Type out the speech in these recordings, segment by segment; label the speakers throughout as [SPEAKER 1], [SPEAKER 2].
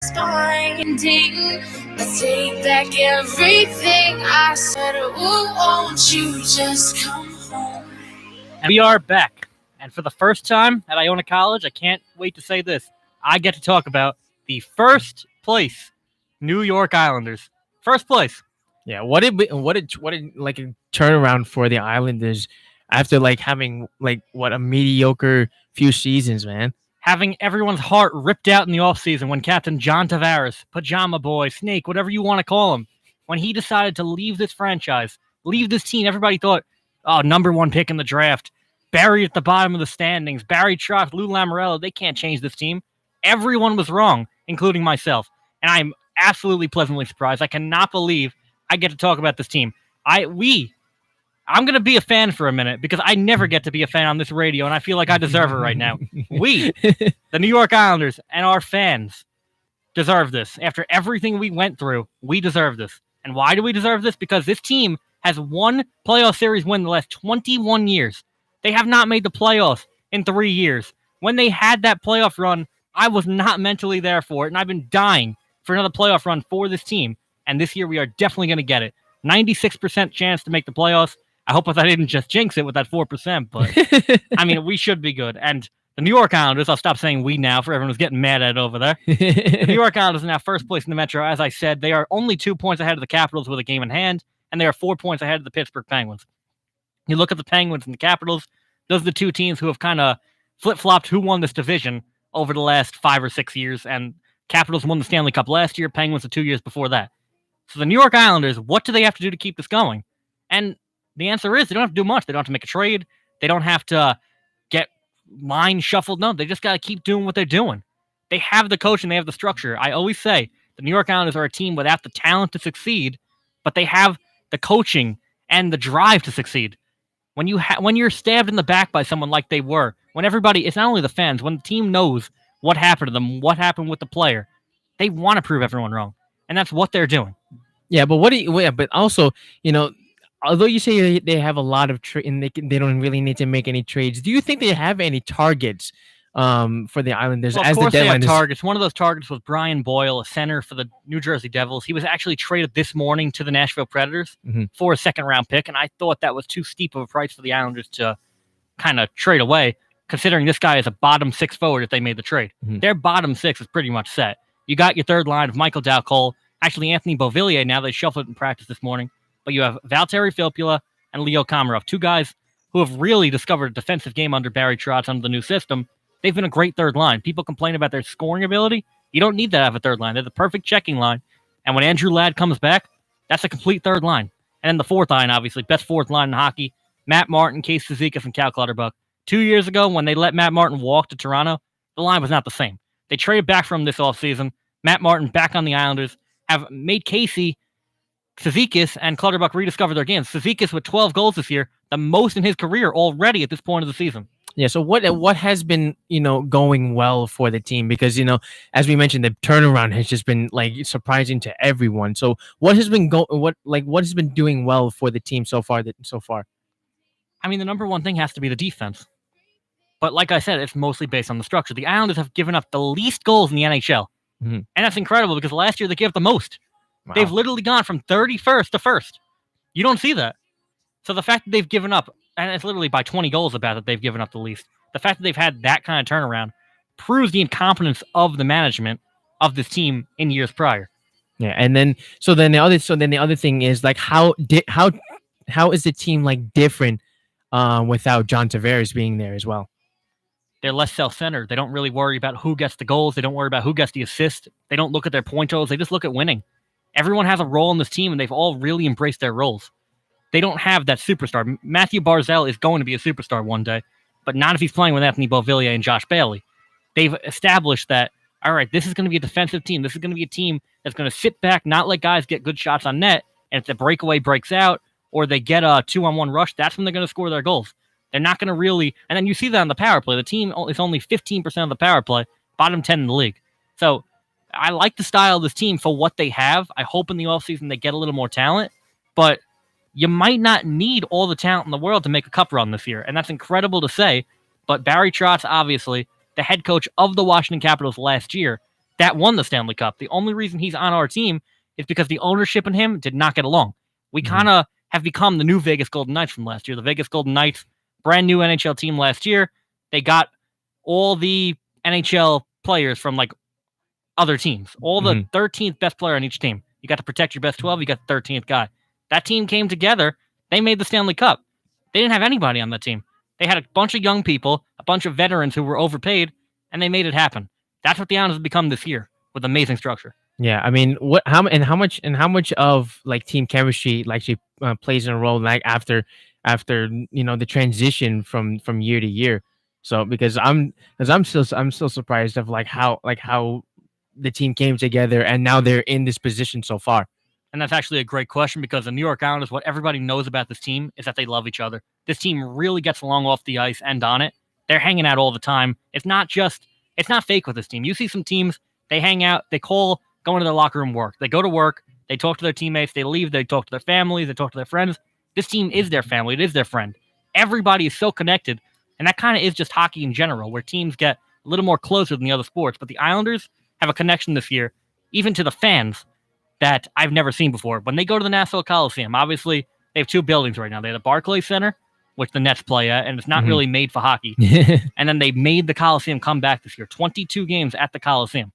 [SPEAKER 1] Finding, I take back everything I said. Ooh, won't you just come home?
[SPEAKER 2] And we are back. And for the first time at Iona College, I can't wait to say this. I get to talk about the first place New York Islanders. First place.
[SPEAKER 3] Yeah, what did like a turnaround for the Islanders after like having like what a mediocre few seasons, man.
[SPEAKER 2] Having everyone's heart ripped out in the offseason when Captain John Tavares, Pajama Boy, Snake, whatever you want to call him, when he decided to leave this franchise, leave this team, everybody thought, oh, number one pick in the draft, buried at the bottom of the standings, Barry Trotz, Lou Lamoriello, they can't change this team. Everyone was wrong, including myself. And I'm absolutely pleasantly surprised. I cannot believe I get to talk about this team. I'm going to be a fan for a minute because I never get to be a fan on this radio, and I feel like I deserve it right now. We, the New York Islanders, and our fans deserve this. After everything we went through, we deserve this. And why do we deserve this? Because this team has one playoff series win in the last 21 years. They have not made the playoffs in 3 years. When they had that playoff run, I was not mentally there for it, and I've been dying for another playoff run for this team. And this year, we are definitely going to get it. 96% chance to make the playoffs. I hope I didn't just jinx it with that 4%, but I mean, we should be good. And the New York Islanders, I'll stop saying we now for everyone who's getting mad at it over there. The New York Islanders are now first place in the Metro. As I said, they are only 2 points ahead of the Capitals with a game in hand, and they are 4 points ahead of the Pittsburgh Penguins. You look at the Penguins and the Capitals, those are the two teams who have kind of flip-flopped who won this division over the last 5 or 6 years, and Capitals won the Stanley Cup last year, Penguins the 2 years before that. So the New York Islanders, what do they have to do to keep this going? And the answer is they don't have to do much. They don't have to make a trade. They don't have to get lines shuffled. No, they just got to keep doing what they're doing. They have the coach and they have the structure. I always say the New York Islanders are a team without the talent to succeed, but they have the coaching and the drive to succeed. When you're stabbed in the back by someone like they were, when everybody, it's not only the fans, when the team knows what happened to them, what happened with the player, they want to prove everyone wrong. And that's what they're doing.
[SPEAKER 3] Yeah, but but also, although you say they have a lot of and they don't really need to make any trades, do you think they have any targets for the Islanders?
[SPEAKER 2] Well, of course they have targets. One of those targets was Brian Boyle, a center for the New Jersey Devils. He was actually traded this morning to the Nashville Predators for a second-round pick, and I thought that was too steep of a price for the Islanders to kind of trade away, considering this guy is a bottom six forward if they made the trade. Their bottom six is pretty much set. You got your third line of Michael Dowcole, actually Anthony Beauvillier now. They shuffled it in practice this morning. But you have Valtteri Filppula and Leo Komarov, two guys who have really discovered a defensive game under Barry Trotz under the new system. They've been a great third line. People complain about their scoring ability. You don't need that out of a third line. They're the perfect checking line. And when Andrew Ladd comes back, that's a complete third line. And then the fourth line, obviously, best fourth line in hockey, Matt Martin, Case Cizikas, and Cal Clutterbuck. 2 years ago, when they let Matt Martin walk to Toronto, the line was not the same. They traded back from this offseason. Matt Martin back on the Islanders, have made Casey, Cizikas, and Clutterbuck rediscover their games. Cizikas with 12 goals this year, the most in his career already at this point of the season.
[SPEAKER 3] Yeah, so what has been, going well for the team? Because, as we mentioned, the turnaround has just been like surprising to everyone. So what has been what has been doing well for the team so far?
[SPEAKER 2] I mean, the number one thing has to be the defense. But like I said, it's mostly based on the structure. The Islanders have given up the least goals in the NHL. And that's incredible because last year they gave the most. Wow. They've literally gone from 31st to first. You don't see that. So the fact that they've given up, and it's literally by 20 goals about that they've given up the least. The fact that they've had that kind of turnaround proves the incompetence of the management of this team in years prior.
[SPEAKER 3] Yeah, and then the other thing is like how is the team like different without John Tavares being there as well?
[SPEAKER 2] They're less self-centered. They don't really worry about who gets the goals. They don't worry about who gets the assist. They don't look at their point totals. They just look at winning. Everyone has a role in this team, and they've all really embraced their roles. They don't have that superstar. Matthew Barzal is going to be a superstar one day, but not if he's playing with Anthony Beauvillier and Josh Bailey. They've established that, all right, this is going to be a defensive team. This is going to be a team that's going to sit back, not let guys get good shots on net, and if the breakaway breaks out or they get a 2-on-1 rush, that's when they're going to score their goals. They're not going to really, and then you see that on the power play. The team is only 15% of the power play, bottom 10 in the league. So I like the style of this team for what they have. I hope in the offseason they get a little more talent, but you might not need all the talent in the world to make a cup run this year, and that's incredible to say, but Barry Trotz, obviously, the head coach of the Washington Capitals last year, that won the Stanley Cup. The only reason he's on our team is because the ownership and him did not get along. We kind of have become the new Vegas Golden Knights from last year. The Vegas Golden Knights, brand new NHL team last year. They got all the NHL players from like other teams, all the 13th best player on each team. You got to protect your best 12. You got the 13th guy. That team came together. They made the Stanley Cup. They didn't have anybody on that team. They had a bunch of young people, a bunch of veterans who were overpaid, and they made it happen. That's what the Islanders have become this year with amazing structure.
[SPEAKER 3] Yeah, I mean, how much of like team chemistry like she plays in a role like after the transition from year to year. So because I'm still surprised of like how the team came together and now they're in this position so far.
[SPEAKER 2] And that's actually a great question because the New York Islanders, what everybody knows about this team is that they love each other. This team really gets along off the ice and on it. They're hanging out all the time. It's not fake with this team. You see some teams, they hang out, they call going to their locker room work. They go to work, they talk to their teammates, they leave, they talk to their families, they talk to their friends. This team is their family, it is their friend. Everybody is so connected, and that kind of is just hockey in general, where teams get a little more closer than the other sports. But the Islanders have a connection this year, even to the fans, that I've never seen before. When they go to the Nassau Coliseum, obviously they have two buildings right now. They have the Barclays Center, which the Nets play at, and it's not really made for hockey. And then they made the Coliseum come back this year. 22 games at the Coliseum.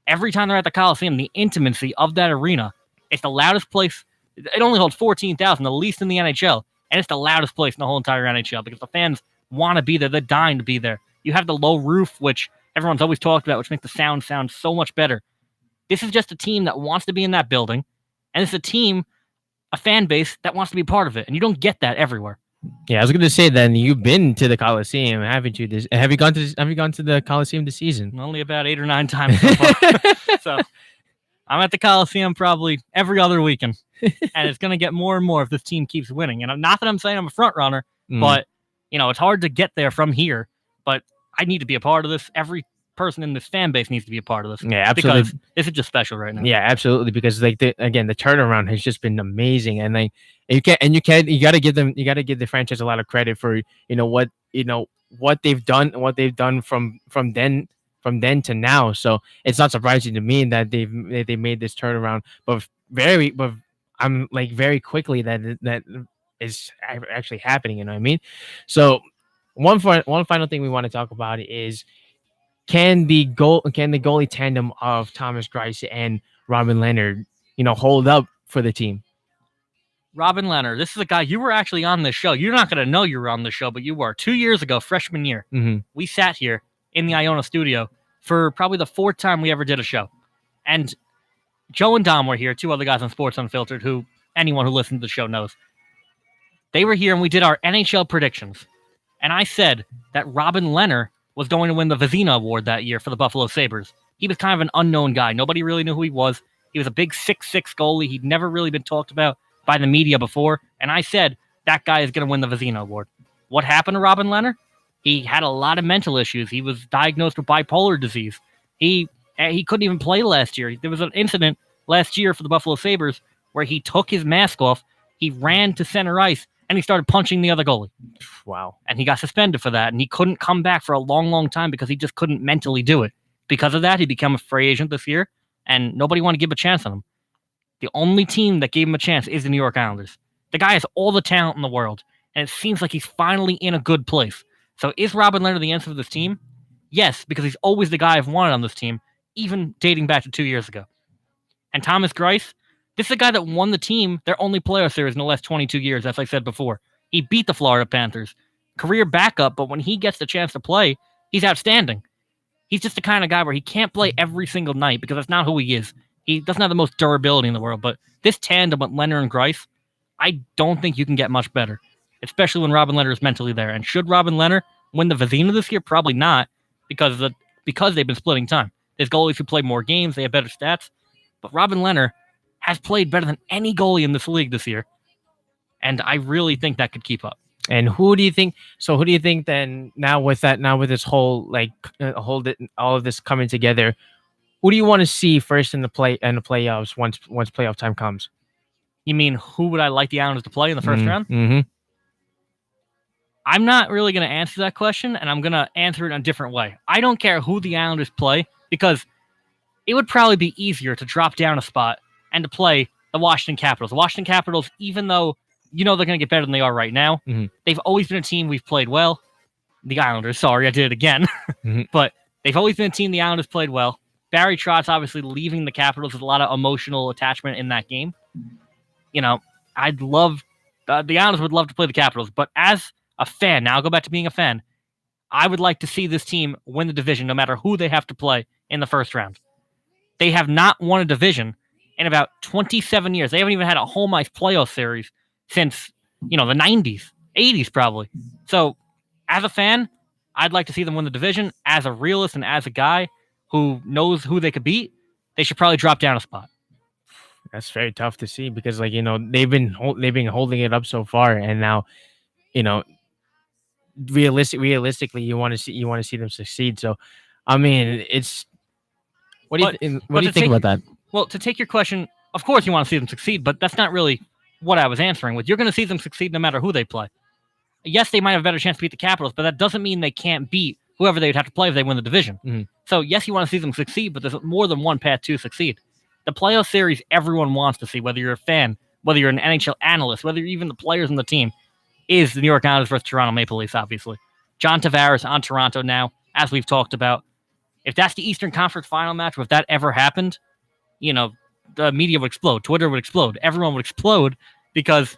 [SPEAKER 2] Every time they're at the Coliseum, the intimacy of that arena, it's the loudest place. It only holds 14,000, the least in the NHL. And it's the loudest place in the whole entire NHL because the fans want to be there. They're dying to be there. You have the low roof, which everyone's always talked about, which makes the sound so much better. This is just a team that wants to be in that building, and it's a fan base that wants to be part of it, and you don't get that everywhere.
[SPEAKER 3] Yeah, I was going to say then you've been to the Coliseum, haven't you? Have you gone to the Coliseum this season?
[SPEAKER 2] Only about 8 or 9 times so far. So I'm at the Coliseum probably every other weekend, and it's going to get more and more if this team keeps winning. And not that I'm saying I'm a front runner, but it's hard to get there from here. But I need to be a part of this. Every person in this fan base needs to be a part of this.
[SPEAKER 3] Yeah, absolutely.
[SPEAKER 2] Because this is just special right now.
[SPEAKER 3] Yeah, absolutely. Because like the turnaround has just been amazing, and like you got to give the franchise a lot of credit for what they've done from then to now. So it's not surprising to me that they made this turnaround, but I'm like very quickly that is actually happening. You know what I mean? So one final thing we want to talk about is, can the goalie tandem of Thomas Greiss and Robin Leonard, hold up for the team?
[SPEAKER 2] Robin Leonard, this is a guy, you were actually on this show. You're not going to know you were on the show, but you were. 2 years ago, freshman year, we sat here in the Iona studio for probably the 4th time we ever did a show. And Joe and Dom were here, 2 other guys on Sports Unfiltered, who anyone who listens to the show knows. They were here and we did our NHL predictions. And I said that Robin Leonard was going to win the Vezina Award that year for the Buffalo Sabres. He was kind of an unknown guy. Nobody really knew who he was. He was a big 6'6" goalie. He'd never really been talked about by the media before. And I said, that guy is going to win the Vezina Award. What happened to Robin Leonard? He had a lot of mental issues. He was diagnosed with bipolar disease. He couldn't even play last year. There was an incident last year for the Buffalo Sabres where he took his mask off, he ran to center ice, and he started punching the other goalie.
[SPEAKER 3] Wow. And
[SPEAKER 2] he got suspended for that, and he couldn't come back for a long, long time because he just couldn't mentally do it. Because of that, he became a free agent this year, and nobody wanted to give a chance on him. The only team that gave him a chance is the New York Islanders. The guy has all the talent in the world, and it seems like he's finally in a good place. So is Robin Leonard the answer for this team? Yes, because he's always the guy I've wanted on this team, even dating back to 2 years ago. And Thomas Greiss, this is a guy that won the team their only playoff series in the last 22 years, as I said before. He beat the Florida Panthers. Career backup, but when he gets the chance to play, he's outstanding. He's just the kind of guy where he can't play every single night because that's not who he is. He doesn't have the most durability in the world, but this tandem with Leonard and Greiss, I don't think you can get much better, especially when Robin Leonard is mentally there. And should Robin Leonard win the Vezina this year? Probably not, because they've been splitting time. There's goalies who play more games, they have better stats, but Robin Leonard has played better than any goalie in this league this year, and I really think that could keep up.
[SPEAKER 3] And who do you think then, now with this whole all of this coming together, who do you want to see first in the playoffs once playoff time comes?
[SPEAKER 2] You mean who would I like the Islanders to play in the first round?
[SPEAKER 3] Mm-hmm.
[SPEAKER 2] I'm not really going to answer that question, and I'm going to answer it in a different way. I don't care who the Islanders play, because it would probably be easier to drop down a spot and to play the Washington Capitals. The Washington Capitals, even though they're going to get better than they are right now, they've always been a team we've played well. The Islanders, sorry, I did it again. But they've always been a team the Islanders played well. Barry Trotz obviously leaving the Capitals with a lot of emotional attachment in that game. I'd love the Islanders would love to play the Capitals, but as a fan, now I'll go back to being a fan, I would like to see this team win the division no matter who they have to play in the first round. They have not won a division in about 27 years. They haven't even had a home ice playoff series since, the 90s, 80s probably. So, as a fan, I'd like to see them win the division. As a realist and as a guy who knows who they could beat, they should probably drop down a spot.
[SPEAKER 3] That's very tough to see because, they've been holding it up so far, and now, realistically, you want to see them succeed. So, I mean, it's what do you think about that?
[SPEAKER 2] Well, to take your question, of course you want to see them succeed, but that's not really what I was answering with. You're going to see them succeed no matter who they play. Yes, they might have a better chance to beat the Capitals, but that doesn't mean they can't beat whoever they would have to play if they win the division. So, yes, you want to see them succeed, but there's more than one path to succeed. The playoff series everyone wants to see, whether you're a fan, whether you're an NHL analyst, whether you're even the players on the team, is the New York Islanders versus Toronto Maple Leafs, obviously. John Tavares on Toronto now, as we've talked about. If that's the Eastern Conference final match, or if that ever happened, the media would explode. Twitter would explode. Everyone would explode because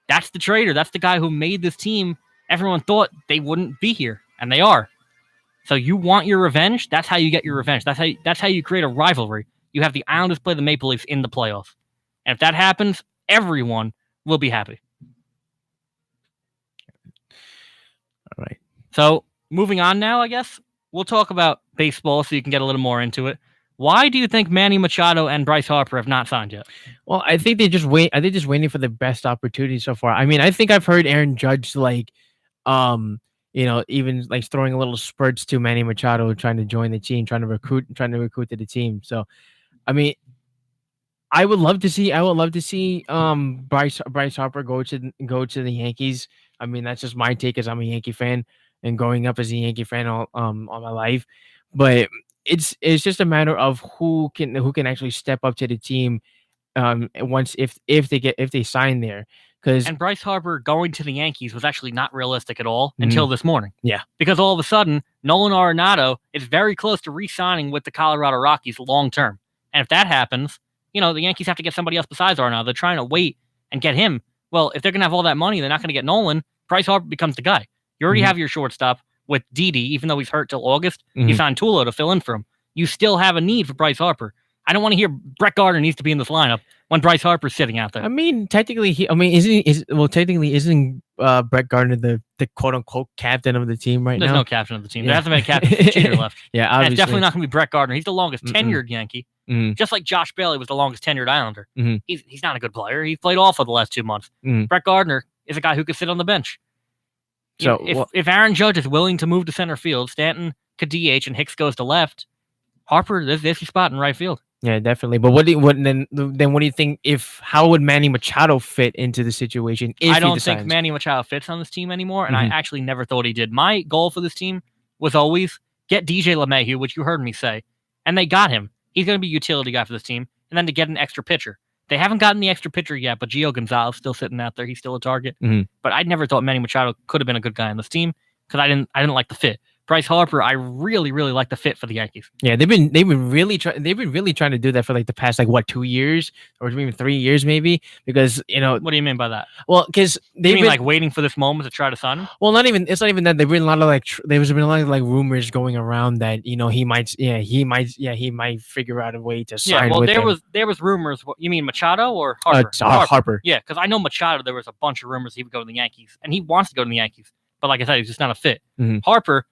[SPEAKER 2] that's the traitor. That's the guy who made this team. Everyone thought they wouldn't be here, and they are. So you want your revenge? That's how you get your revenge. That's how you create a rivalry. You have the Islanders play the Maple Leafs in the playoffs. And if that happens, everyone will be happy.
[SPEAKER 3] All right.
[SPEAKER 2] So moving on now, I guess, we'll talk about baseball so you can get a little more into it. Why do you think Manny Machado and Bryce Harper have not signed yet?
[SPEAKER 3] Well, I think they just wait. I think just waiting for the best opportunity so far. I mean, I think I've heard Aaron Judge even like throwing a little spurts to Manny Machado, trying to join the team, trying to recruit to the team. So, I mean, I would love to see Bryce Harper go to the Yankees. I mean, that's just my take as I'm a Yankee fan and growing up as a Yankee fan all my life. But it's just a matter of who can actually step up to the team once if they sign there.
[SPEAKER 2] And Bryce Harper going to the Yankees was actually not realistic at all until this morning.
[SPEAKER 3] Yeah.
[SPEAKER 2] Because all of a sudden, Nolan Arenado is very close to re-signing with the Colorado Rockies long term. And if that happens, the Yankees have to get somebody else besides Arenado. They're trying to wait and get him. Well, if they're going to have all that money, they're not going to get Nolan. Bryce Harper becomes the guy. You already have your shortstop with Didi, even though he's hurt till August. You signed Tulo to fill in for him. You still have a need for Bryce Harper. I don't want to hear Brett Gardner needs to be in this lineup when Bryce Harper's sitting out there.
[SPEAKER 3] I mean, technically, isn't Brett Gardner the quote unquote captain of the team right now?
[SPEAKER 2] There's no captain of the team. There hasn't been a captain since Cheater left.
[SPEAKER 3] Yeah, obviously.
[SPEAKER 2] And it's definitely not going to be Brett Gardner. He's the longest tenured Yankee, just like Josh Bailey was the longest tenured Islander. He's not a good player. He's played awful the last 2 months. Brett Gardner is a guy who could sit on the bench. So if Aaron Judge is willing to move to center field, Stanton could DH and Hicks goes to left. Harper, there's your spot in right field.
[SPEAKER 3] Yeah, definitely. But what do you think? How would Manny Machado fit into the situation?
[SPEAKER 2] I don't think Manny Machado fits on this team anymore, and I actually never thought he did. My goal for this team was always get DJ LeMahieu, which you heard me say, and they got him. He's going to be a utility guy for this team, and then to get an extra pitcher. They haven't gotten the extra pitcher yet, but Gio Gonzalez still sitting out there. He's still a target. But I never thought Manny Machado could have been a good guy on this team because I didn't like the fit. Bryce Harper, I really, really like the fit for the Yankees.
[SPEAKER 3] Yeah, they've been really trying to do that for like the past 2 years or even 3 years maybe because
[SPEAKER 2] What do you mean by that?
[SPEAKER 3] Well, because
[SPEAKER 2] they mean like waiting for this moment to try to sign him.
[SPEAKER 3] Well, it's not even that. There've been a lot of there's been a lot of rumors going around that he might figure out a way to sign.
[SPEAKER 2] Yeah, well,
[SPEAKER 3] with
[SPEAKER 2] there was rumors. You mean Machado or Harper?
[SPEAKER 3] Harper.
[SPEAKER 2] Yeah, because I know Machado. There was a bunch of rumors he would go to the Yankees, and he wants to go to the Yankees. But like I said, he's just not a fit. Harper.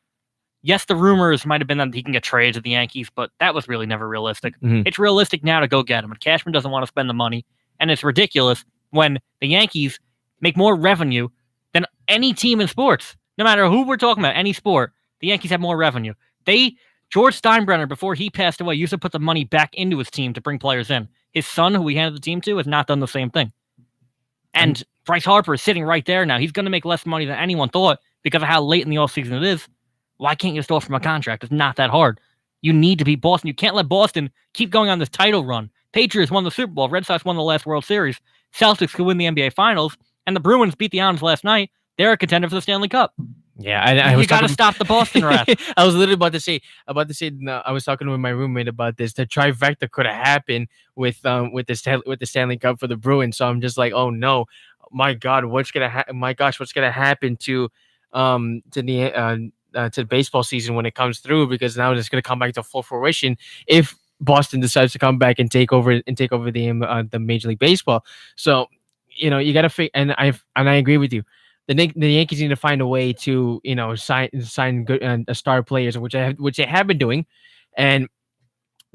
[SPEAKER 2] Yes, the rumors might have been that he can get traded to the Yankees, but that was really never realistic. It's realistic now to go get him. And Cashman doesn't want to spend the money. And it's ridiculous when the Yankees make more revenue than any team in sports. No matter who we're talking about, any sport, the Yankees have more revenue. George Steinbrenner, before he passed away, used to put the money back into his team to bring players in. His son, who he handed the team to, has not done the same thing. And Bryce Harper is sitting right there now. He's going to make less money than anyone thought because of how late in the offseason it is. Why can't you just offer him a contract? It's not that hard. You need to beat Boston. You can't let Boston keep going on this title run. Patriots won the Super Bowl. Red Sox won the last World Series. Celtics could win the NBA Finals. And the Bruins beat the Islanders last night. They're a contender for the Stanley Cup.
[SPEAKER 3] Yeah,
[SPEAKER 2] you got to stop the Boston wrath.
[SPEAKER 3] I was literally about to say. No, I was talking with my roommate about this. The trifecta could have happened with the Stanley Cup for the Bruins. So I'm just like, oh no, my God, what's gonna happen to the baseball season when it comes through? Because now it's gonna come back to full fruition if Boston decides to come back and take over the Major League Baseball. So you got to and I agree with you. The Yankees need to find a way to sign good star players, which they have been doing, and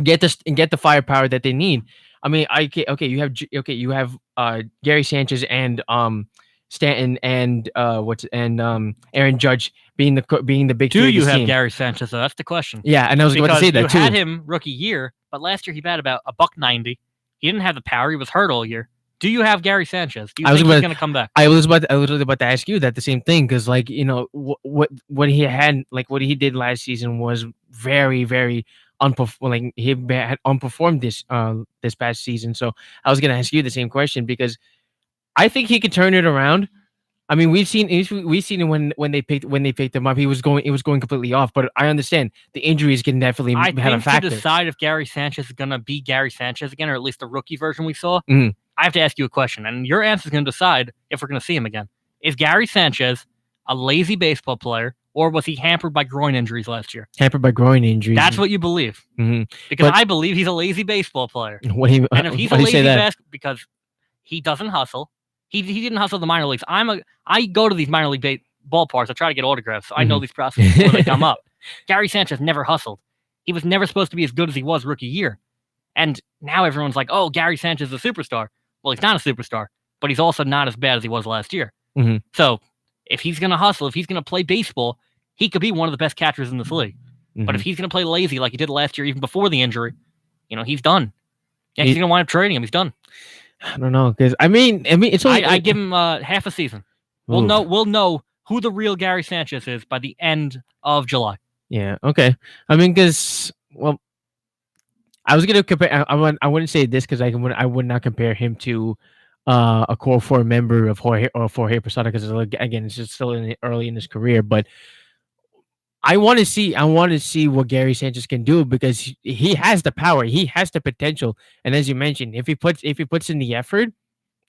[SPEAKER 3] get the firepower that they need. I mean, you have Gary Sanchez and Stanton and Aaron Judge being the big.
[SPEAKER 2] Do
[SPEAKER 3] three of
[SPEAKER 2] you
[SPEAKER 3] this
[SPEAKER 2] have
[SPEAKER 3] team.
[SPEAKER 2] Gary Sanchez? Though? That's the question.
[SPEAKER 3] Yeah, and I was about to say that too.
[SPEAKER 2] You had him rookie year, but last year he batted about $190. He didn't have the power. He was hurt all year. Do you have Gary Sanchez? Do you think he's going to come back?
[SPEAKER 3] I was about to ask you that the same thing, because what he did last season was very, very he had unperformed this past season. So I was going to ask you the same question, because I think he could turn it around. I mean, we've seen it when they picked him up. It was going completely off. But I understand the injuries can definitely have a factor.
[SPEAKER 2] To decide if Gary Sanchez is going to be Gary Sanchez again, or at least the rookie version we saw.
[SPEAKER 3] Mm-hmm.
[SPEAKER 2] I have to ask you a question, and your answer is going to decide if we're going to see him again. Is Gary Sanchez a lazy baseball player, or was he hampered by groin injuries last year?
[SPEAKER 3] Hampered by groin injuries.
[SPEAKER 2] That's what you believe.
[SPEAKER 3] Mm-hmm.
[SPEAKER 2] Because I believe he's a lazy baseball player. And if he's a lazy because he doesn't hustle. He didn't hustle the minor leagues. I go to these minor league ballparks. I try to get autographs. So I know these prospects before they come up. Gary Sanchez never hustled. He was never supposed to be as good as he was rookie year. And now everyone's like, oh, Gary Sanchez is a superstar. Well, he's not a superstar, but he's also not as bad as he was last year.
[SPEAKER 3] Mm-hmm.
[SPEAKER 2] So if he's going to hustle, if he's going to play baseball, he could be one of the best catchers in this league.
[SPEAKER 3] Mm-hmm.
[SPEAKER 2] But if he's going to play lazy like he did last year, even before the injury, he's done. Yeah, he's going to wind up trading him. He's done.
[SPEAKER 3] I don't know, because I mean, it's only,
[SPEAKER 2] I give him half a season. We'll know who the real Gary Sanchez is by the end of July.
[SPEAKER 3] Yeah. Okay. I mean, because I was gonna compare. I wouldn't say this because I would not compare him to a core 4 member of Jorge Posada, because again, it's just still early in his career. But I want to see what Gary Sanchez can do, because he has the power, he has the potential, and as you mentioned, if he puts in the effort,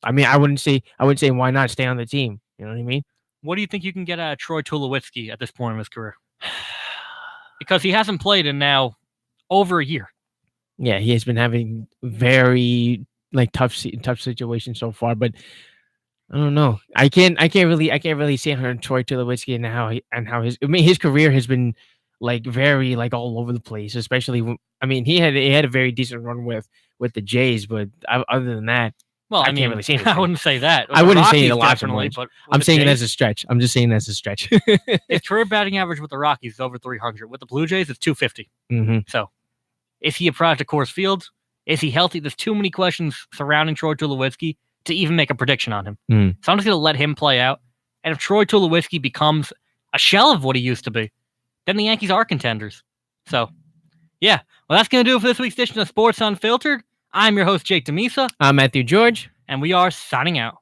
[SPEAKER 3] I mean, I wouldn't say why not stay on the team. You know what I mean?
[SPEAKER 2] What do you think you can get out of Troy Tulowitzki at this point in his career? Because he hasn't played in now over a year.
[SPEAKER 3] Yeah, he has been having very tough situations so far, but I don't know. I can't really see how Troy Tulowitzki and how his career has been very all over the place. Especially, I mean, he had a very decent run with the Jays, but other than that,
[SPEAKER 2] well, I
[SPEAKER 3] can't really see anything.
[SPEAKER 2] I wouldn't say that.
[SPEAKER 3] I wouldn't say it a lot,
[SPEAKER 2] but
[SPEAKER 3] I'm saying it as a stretch. I'm just saying it as a stretch.
[SPEAKER 2] His career batting average with the Rockies is over 300. With the Blue Jays, it's 250.
[SPEAKER 3] Mm-hmm.
[SPEAKER 2] So, is he a product of Coors Field? Is he healthy? There's too many questions surrounding Troy Tulowitzki to even make a prediction on him. So I'm just going to let him play out. And if Troy Tulowitzki becomes a shell of what he used to be, then the Yankees are contenders. So, yeah. Well, that's going to do it for this week's edition of Sports Unfiltered. I'm your host, Jake DeMisa.
[SPEAKER 3] I'm Matthew George.
[SPEAKER 2] And we are signing out.